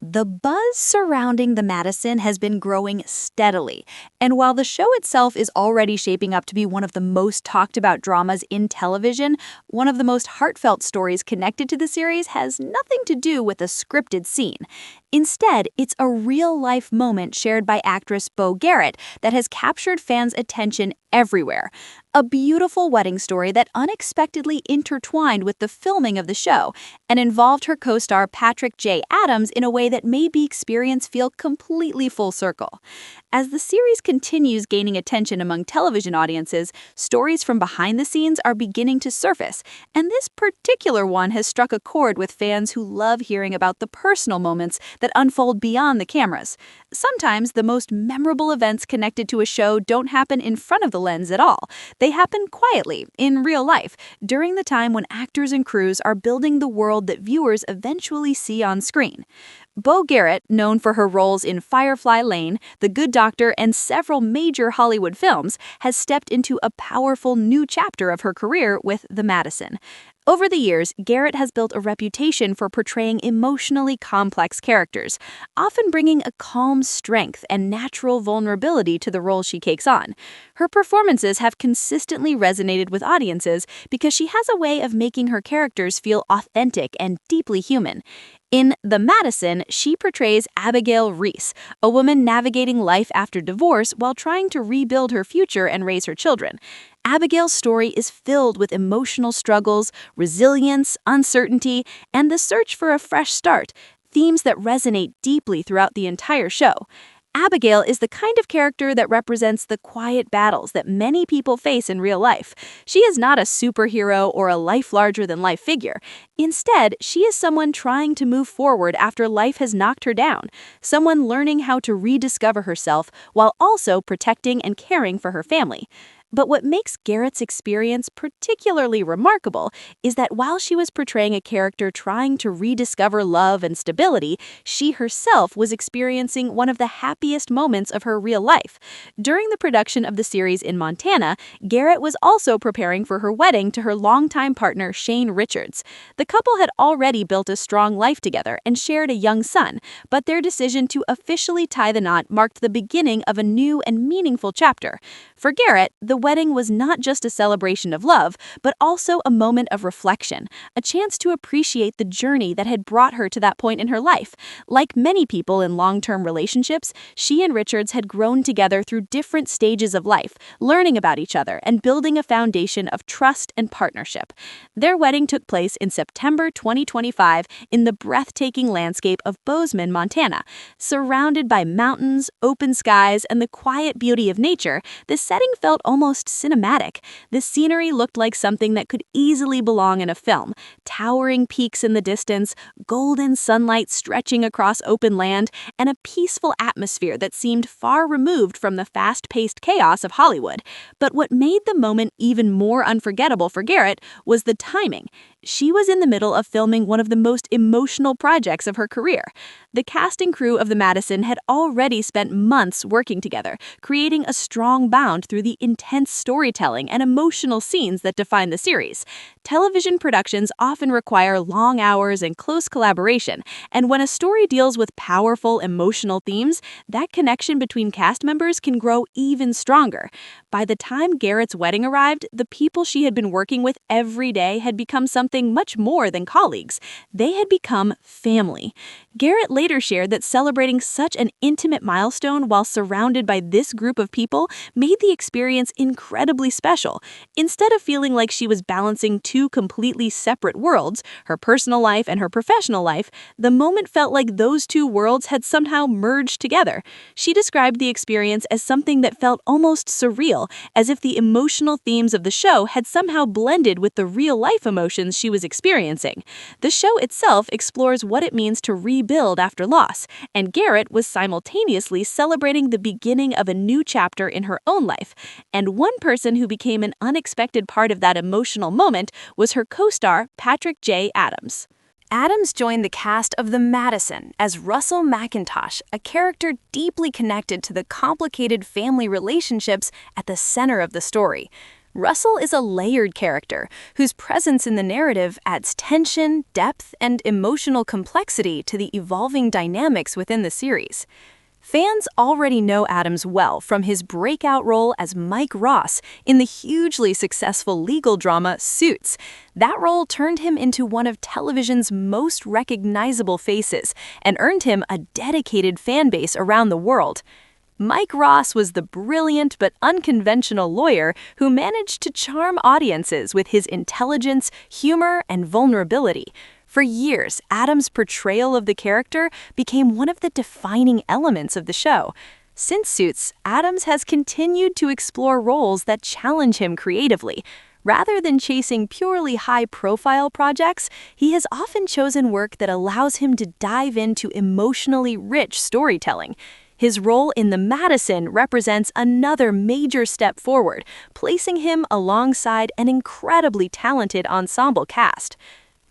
The buzz surrounding The Madison has been growing steadily, and while the show itself is already shaping up to be one of the most talked about dramas in television, one of the most heartfelt stories connected to the series has nothing to do with a scripted scene. Instead, it's a real-life moment shared by actress Beau Garrett that has captured fans' attention everywhere. A beautiful wedding story that unexpectedly intertwined with the filming of the show and involved her co-star Patrick J. Adams in a way that made the experience feel completely full circle. As the series continues gaining attention among television audiences, stories from behind the scenes are beginning to surface, and this particular one has struck a chord with fans who love hearing about the personal moments that unfold beyond the cameras. Sometimes the most memorable events connected to a show don't happen in front of the lens at all. They happen quietly, in real life, during the time when actors and crews are building the world that viewers eventually see on screen. Beau Garrett, known for her roles in Firefly Lane, The Good Doctor, and several major Hollywood films, has stepped into a powerful new chapter of her career with The Madison. Over the years, Garrett has built a reputation for portraying emotionally complex characters, often bringing a calm strength and natural vulnerability to the role she takes on. Her performances have consistently resonated with audiences because she has a way of making her characters feel authentic and deeply human. In The Madison, she portrays Abigail Reese, a woman navigating life after divorce while trying to rebuild her future and raise her children. Abigail's story is filled with emotional struggles, resilience, uncertainty, and the search for a fresh start, themes that resonate deeply throughout the entire show. Abigail is the kind of character that represents the quiet battles that many people face in real life. She is not a superhero or a life-larger-than-life figure. Instead, she is someone trying to move forward after life has knocked her down, someone learning how to rediscover herself while also protecting and caring for her family. But what makes Garrett's experience particularly remarkable is that while she was portraying a character trying to rediscover love and stability, she herself was experiencing one of the happiest moments of her real life. During the production of the series in Montana, Garrett was also preparing for her wedding to her longtime partner Shane Richards. The couple had already built a strong life together and shared a young son, but their decision to officially tie the knot marked the beginning of a new and meaningful chapter. For Garrett, the wedding was not just a celebration of love, but also a moment of reflection, a chance to appreciate the journey that had brought her to that point in her life. Like many people in long-term relationships, she and Richards had grown together through different stages of life, learning about each other and building a foundation of trust and partnership. Their wedding took place in September 2025 in the breathtaking landscape of Bozeman, Montana. Surrounded by mountains, open skies, and the quiet beauty of nature, the setting felt almost cinematic. The scenery looked like something that could easily belong in a film. Towering peaks in the distance, golden sunlight stretching across open land, and a peaceful atmosphere that seemed far removed from the fast-paced chaos of Hollywood. But what made the moment even more unforgettable for Garrett was the timing. She was in the middle of filming one of the most emotional projects of her career. The cast and crew of The Madison had already spent months working together, creating a strong bond through the intense storytelling and emotional scenes that define the series. Television productions often require long hours and close collaboration, and when a story deals with powerful emotional themes, that connection between cast members can grow even stronger. By the time Garrett's wedding arrived, the people she had been working with every day had become something much more than colleagues. They had become family. Garrett later shared that celebrating such an intimate milestone while surrounded by this group of people made the experience incredibly special. Instead of feeling like she was balancing two completely separate worlds, her personal life and her professional life, the moment felt like those two worlds had somehow merged together. She described the experience as something that felt almost surreal, as if the emotional themes of the show had somehow blended with the real-life emotions she was experiencing. The show itself explores what it means to rebuild after loss, and Garrett was simultaneously celebrating the beginning of a new chapter in her own life. And one person who became an unexpected part of that emotional moment was her co-star, Patrick J. Adams. Adams joined the cast of The Madison as Russell McIntosh, a character deeply connected to the complicated family relationships at the center of the story. Russell is a layered character whose presence in the narrative adds tension, depth, and emotional complexity to the evolving dynamics within the series. Fans already know Adams well from his breakout role as Mike Ross in the hugely successful legal drama Suits. That role turned him into one of television's most recognizable faces and earned him a dedicated fan base around the world. Mike Ross was the brilliant but unconventional lawyer who managed to charm audiences with his intelligence, humor, and vulnerability. For years, Adams' portrayal of the character became one of the defining elements of the show. Since Suits, Adams has continued to explore roles that challenge him creatively. Rather than chasing purely high-profile projects, he has often chosen work that allows him to dive into emotionally rich storytelling. His role in The Madison represents another major step forward, placing him alongside an incredibly talented ensemble cast.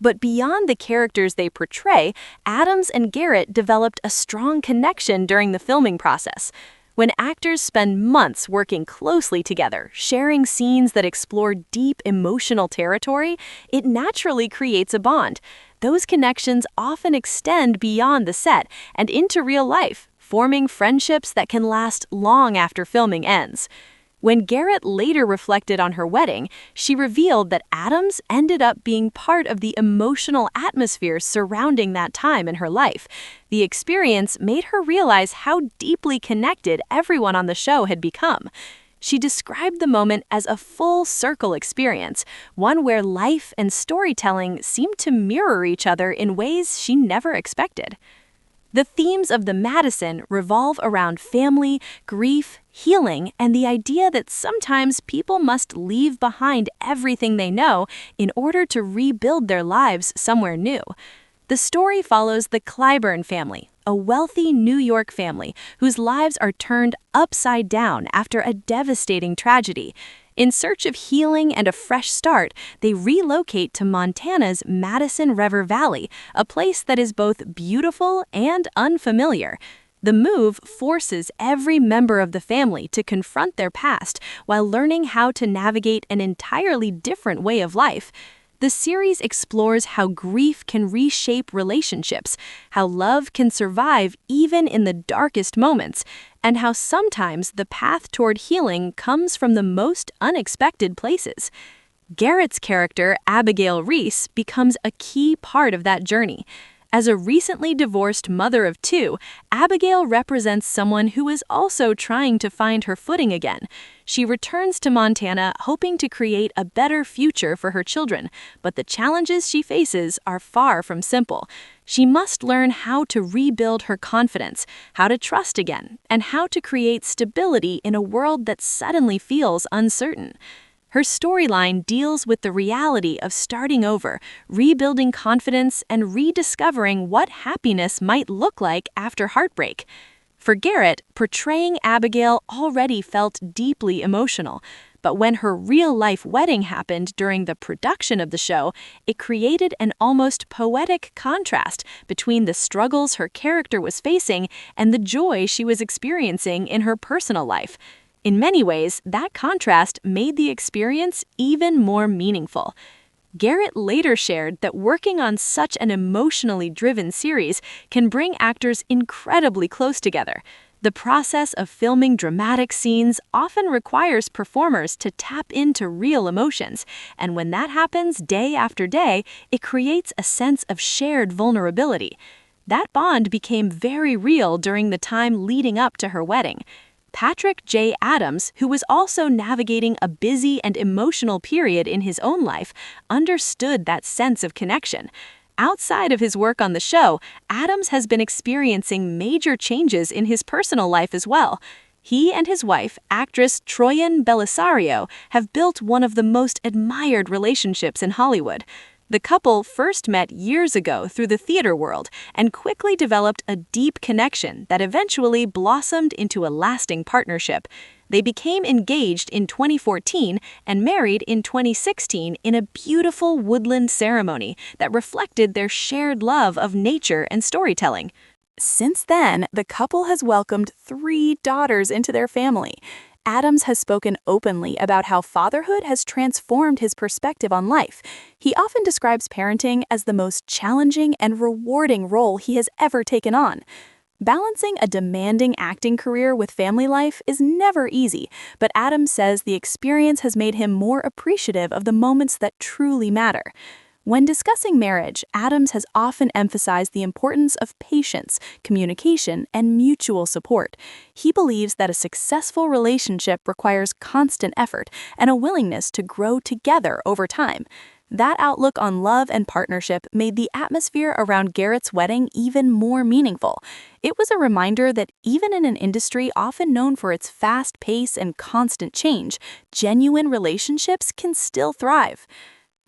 But beyond the characters they portray, Adams and Garrett developed a strong connection during the filming process. When actors spend months working closely together, sharing scenes that explore deep emotional territory, it naturally creates a bond. Those connections often extend beyond the set and into real life, forming friendships that can last long after filming ends. When Garrett later reflected on her wedding, she revealed that Adams ended up being part of the emotional atmosphere surrounding that time in her life. The experience made her realize how deeply connected everyone on the show had become. She described the moment as a full-circle experience, one where life and storytelling seemed to mirror each other in ways she never expected. The themes of The Madison revolve around family, grief, healing, and the idea that sometimes people must leave behind everything they know in order to rebuild their lives somewhere new. The story follows the Clyburn family, a wealthy New York family whose lives are turned upside down after a devastating tragedy. In search of healing and a fresh start, they relocate to Montana's Madison River Valley, a place that is both beautiful and unfamiliar. The move forces every member of the family to confront their past while learning how to navigate an entirely different way of life. The series explores how grief can reshape relationships, how love can survive even in the darkest moments, and how sometimes the path toward healing comes from the most unexpected places. Garrett's character, Abigail Reese, becomes a key part of that journey. As a recently divorced mother of two, Abigail represents someone who is also trying to find her footing again. She returns to Montana hoping to create a better future for her children, but the challenges she faces are far from simple. She must learn how to rebuild her confidence, how to trust again, and how to create stability in a world that suddenly feels uncertain. Her storyline deals with the reality of starting over, rebuilding confidence, and rediscovering what happiness might look like after heartbreak. For Garrett, portraying Abigail already felt deeply emotional, but when her real-life wedding happened during the production of the show, it created an almost poetic contrast between the struggles her character was facing and the joy she was experiencing in her personal life. In many ways, that contrast made the experience even more meaningful. Garrett later shared that working on such an emotionally driven series can bring actors incredibly close together. The process of filming dramatic scenes often requires performers to tap into real emotions, and when that happens day after day, it creates a sense of shared vulnerability. That bond became very real during the time leading up to her wedding. Patrick J. Adams, who was also navigating a busy and emotional period in his own life, understood that sense of connection. Outside of his work on the show, Adams has been experiencing major changes in his personal life as well. He and his wife, actress Troian Bellisario, have built one of the most admired relationships in Hollywood. The couple first met years ago through the theater world and quickly developed a deep connection that eventually blossomed into a lasting partnership. They became engaged in 2014 and married in 2016 in a beautiful woodland ceremony that reflected their shared love of nature and storytelling. Since then, the couple has welcomed 3 daughters into their family. Adams has spoken openly about how fatherhood has transformed his perspective on life. He often describes parenting as the most challenging and rewarding role he has ever taken on. Balancing a demanding acting career with family life is never easy, but Adams says the experience has made him more appreciative of the moments that truly matter. When discussing marriage, Adams has often emphasized the importance of patience, communication, and mutual support. He believes that a successful relationship requires constant effort and a willingness to grow together over time. That outlook on love and partnership made the atmosphere around Garrett's wedding even more meaningful. It was a reminder that even in an industry often known for its fast pace and constant change, genuine relationships can still thrive.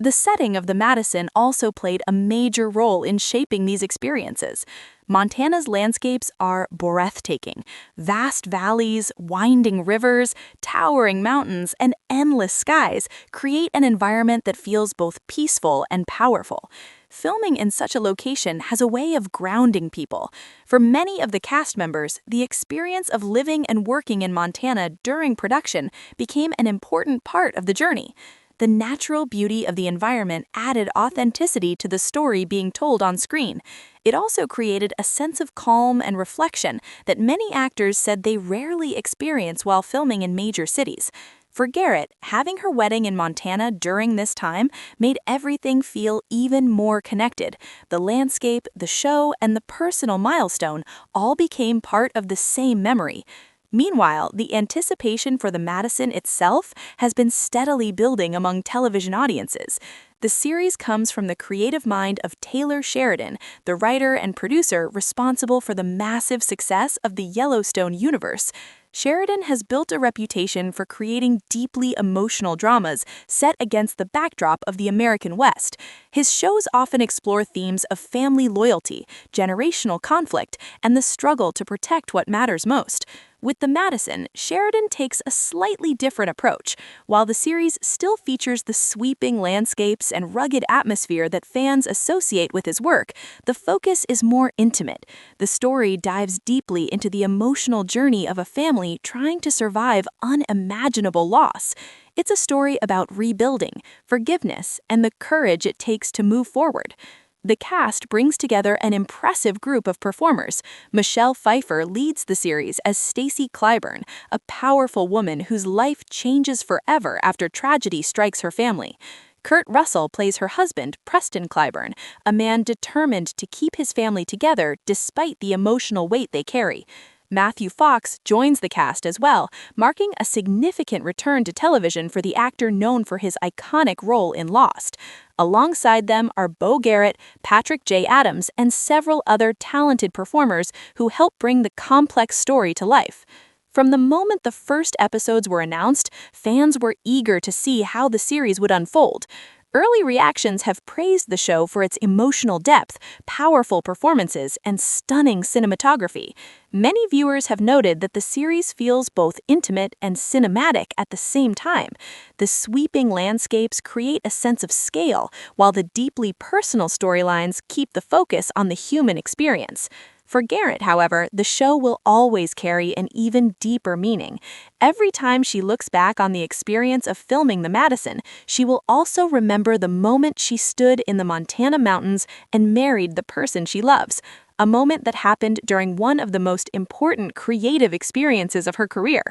The setting of the Madison also played a major role in shaping these experiences. Montana's landscapes are breathtaking. Vast valleys, winding rivers, towering mountains, and endless skies create an environment that feels both peaceful and powerful. Filming in such a location has a way of grounding people. For many of the cast members, the experience of living and working in Montana during production became an important part of the journey. The natural beauty of the environment added authenticity to the story being told on screen. It also created a sense of calm and reflection that many actors said they rarely experience while filming in major cities. For Garrett, having her wedding in Montana during this time made everything feel even more connected. The landscape, the show, and the personal milestone all became part of the same memory. Meanwhile, the anticipation for the Madison itself has been steadily building among television audiences. The series comes from the creative mind of Taylor Sheridan, the writer and producer responsible for the massive success of the Yellowstone universe. Sheridan has built a reputation for creating deeply emotional dramas set against the backdrop of the American West. His shows often explore themes of family loyalty, generational conflict, and the struggle to protect what matters most. With The Madison, Sheridan takes a slightly different approach. While the series still features the sweeping landscapes and rugged atmosphere that fans associate with his work, the focus is more intimate. The story dives deeply into the emotional journey of a family trying to survive unimaginable loss. It's a story about rebuilding, forgiveness, and the courage it takes to move forward. The cast brings together an impressive group of performers. Michelle Pfeiffer leads the series as Stacy Clyburn, a powerful woman whose life changes forever after tragedy strikes her family. Kurt Russell plays her husband, Preston Clyburn, a man determined to keep his family together despite the emotional weight they carry. Matthew Fox joins the cast as well, marking a significant return to television for the actor known for his iconic role in Lost. Alongside them are Beau Garrett, Patrick J. Adams, and several other talented performers who help bring the complex story to life. From the moment the first episodes were announced, fans were eager to see how the series would unfold. Early reactions have praised the show for its emotional depth, powerful performances, and stunning cinematography. Many viewers have noted that the series feels both intimate and cinematic at the same time. The sweeping landscapes create a sense of scale, while the deeply personal storylines keep the focus on the human experience. For Garrett, however, the show will always carry an even deeper meaning. Every time she looks back on the experience of filming The Madison, she will also remember the moment she stood in the Montana mountains and married the person she loves. A moment that happened during one of the most important creative experiences of her career.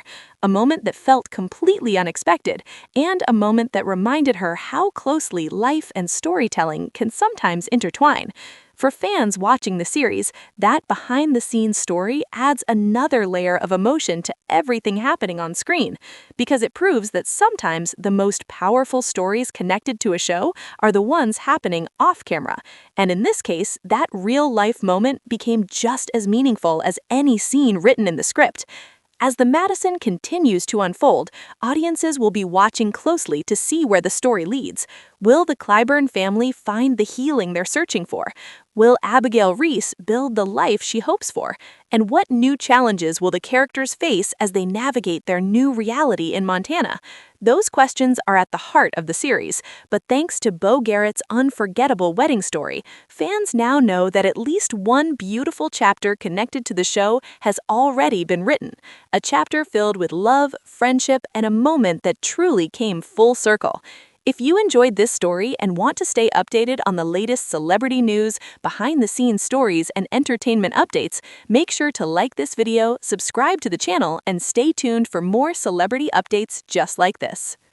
A moment that felt completely unexpected, and a moment that reminded her how closely life and storytelling can sometimes intertwine. For fans watching the series, that behind-the-scenes story adds another layer of emotion to everything happening on screen, because it proves that sometimes the most powerful stories connected to a show are the ones happening off-camera. And in this case, that real-life moment became just as meaningful as any scene written in the script. As The Madison continues to unfold, audiences will be watching closely to see where the story leads. Will the Clyburn family find the healing they're searching for? Will Abigail Reese build the life she hopes for? And what new challenges will the characters face as they navigate their new reality in Montana? Those questions are at the heart of the series, but thanks to Beau Garrett's unforgettable wedding story, fans now know that at least one beautiful chapter connected to the show has already been written. A chapter filled with love, friendship, and a moment that truly came full circle. If you enjoyed this story and want to stay updated on the latest celebrity news, behind-the-scenes stories, and entertainment updates, make sure to like this video, subscribe to the channel, and stay tuned for more celebrity updates just like this.